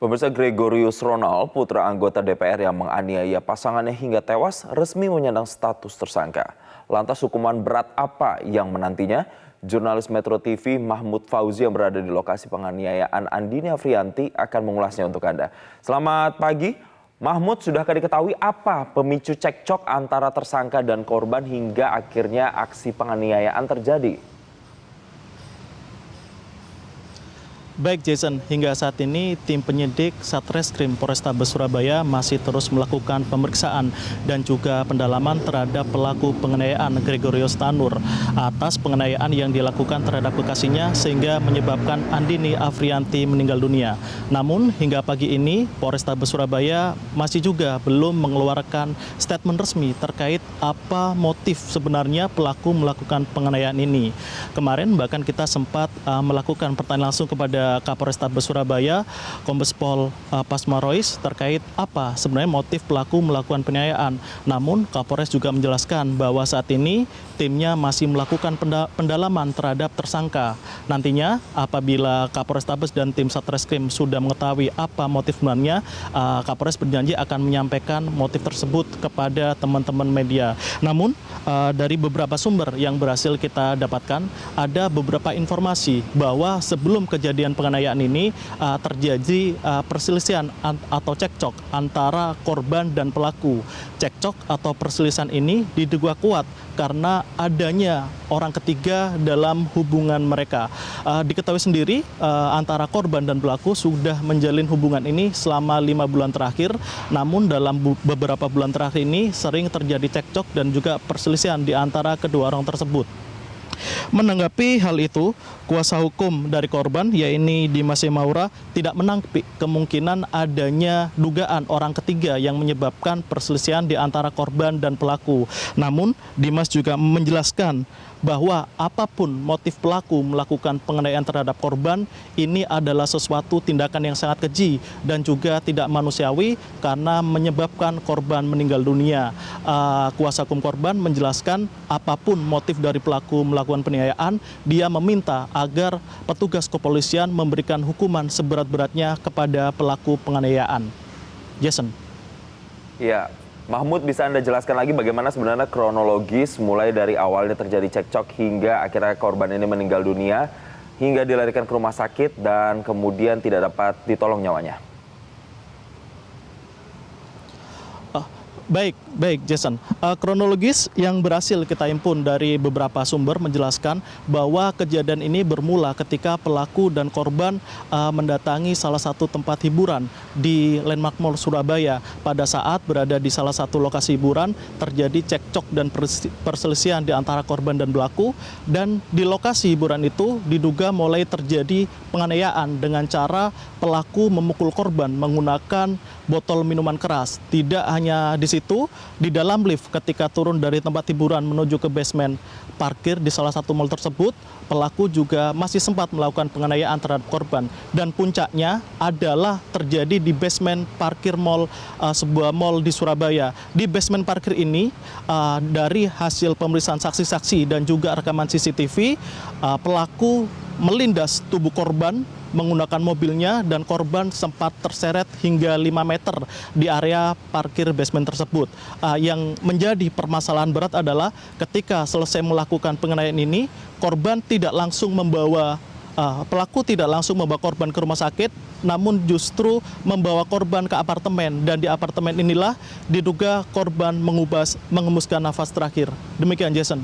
Pemirsa, Gregorius Ronald, putra anggota DPR yang menganiaya pasangannya hingga tewas, resmi menyandang status tersangka. Lantas hukuman berat apa yang menantinya? Jurnalis Metro TV Mahmud Fauzi yang berada di lokasi penganiayaan Andini Afrianti akan mengulasnya untuk Anda. Selamat pagi, Mahmud, sudahkah diketahui apa pemicu cekcok antara tersangka dan korban hingga akhirnya aksi penganiayaan terjadi? Baik Jason, hingga saat ini tim penyidik Satreskrim Polrestabes Surabaya masih terus melakukan pemeriksaan dan juga pendalaman terhadap pelaku penganiayaan Gregorius Tanur atas penganiayaan yang dilakukan terhadap kekasihnya sehingga menyebabkan Andini Afrianti meninggal dunia. Namun hingga pagi ini Polrestabes Surabaya masih juga belum mengeluarkan statement resmi terkait apa motif sebenarnya pelaku melakukan penganiayaan ini. Kemarin bahkan kita sempat melakukan pertanyaan langsung kepada Kapolrestabes Surabaya, Kombes Pol Pasmarois terkait apa sebenarnya motif pelaku melakukan penganiayaan. Namun Kapolres juga menjelaskan bahwa saat ini timnya masih melakukan pendalaman terhadap tersangka. Nantinya apabila Kapolrestabes dan tim Satreskrim sudah mengetahui apa motif sebenarnya, Kapolres berjanji akan menyampaikan motif tersebut kepada teman-teman media. Namun dari beberapa sumber yang berhasil kita dapatkan, ada beberapa informasi bahwa sebelum kejadian penganiayaan ini terjadi perselisihan atau cekcok antara korban dan pelaku. Cekcok atau perselisihan ini diduga kuat karena adanya orang ketiga dalam hubungan mereka. Diketahui sendiri antara korban dan pelaku sudah menjalin hubungan ini selama 5 bulan terakhir. Namun dalam beberapa bulan terakhir ini sering terjadi cekcok dan juga perselisihan di antara kedua orang tersebut. Menanggapi hal itu, kuasa hukum dari korban, yaitu Dimas Simaura, tidak menampik kemungkinan adanya dugaan orang ketiga yang menyebabkan perselisihan di antara korban dan pelaku. Namun, Dimas juga menjelaskan bahwa apapun motif pelaku melakukan penganiayaan terhadap korban, ini adalah sesuatu tindakan yang sangat keji dan juga tidak manusiawi karena menyebabkan korban meninggal dunia. Kuasa hukum korban menjelaskan apapun motif dari pelaku melakukan penganiayaan, dia meminta agar petugas kepolisian memberikan hukuman seberat-beratnya kepada pelaku penganiayaan. Jason. Ya, Mahmud, bisa Anda jelaskan lagi bagaimana sebenarnya kronologis mulai dari awalnya terjadi cekcok hingga akhirnya korban ini meninggal dunia, hingga dilarikan ke rumah sakit dan kemudian tidak dapat ditolong nyawanya? Baik Jason. Kronologis yang berhasil kita himpun dari beberapa sumber menjelaskan bahwa kejadian ini bermula ketika pelaku dan korban mendatangi salah satu tempat hiburan di Landmark Mall Surabaya. Pada saat berada di salah satu lokasi hiburan, terjadi cekcok dan perselisihan di antara korban dan pelaku, dan di lokasi hiburan itu diduga mulai terjadi penganiayaan dengan cara pelaku memukul korban menggunakan botol minuman keras. Tidak hanya di situ, di dalam lift ketika turun dari tempat hiburan menuju ke basement parkir di salah satu mal tersebut, pelaku juga masih sempat melakukan penganiayaan terhadap korban. Dan puncaknya adalah terjadi di basement parkir mall, sebuah mall di Surabaya. Di basement parkir ini, dari hasil pemeriksaan saksi-saksi dan juga rekaman CCTV, pelaku melindas tubuh korban menggunakan mobilnya dan korban sempat terseret hingga 5 meter di area parkir basement tersebut. Yang menjadi permasalahan berat adalah ketika selesai melakukan penganiayaan ini, korban tidak langsung membawa pelaku tidak langsung membawa korban ke rumah sakit, namun justru membawa korban ke apartemen, dan di apartemen inilah diduga korban mengembuskan nafas terakhir. Demikian Jason.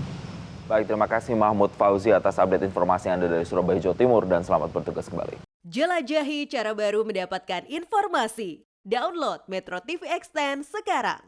Baik, terima kasih Mahmud Fauzi atas update informasi Anda dari Surabaya, Jawa Timur, dan selamat bertugas kembali. Jelajahi cara baru mendapatkan informasi. Download Metro TV Extend sekarang.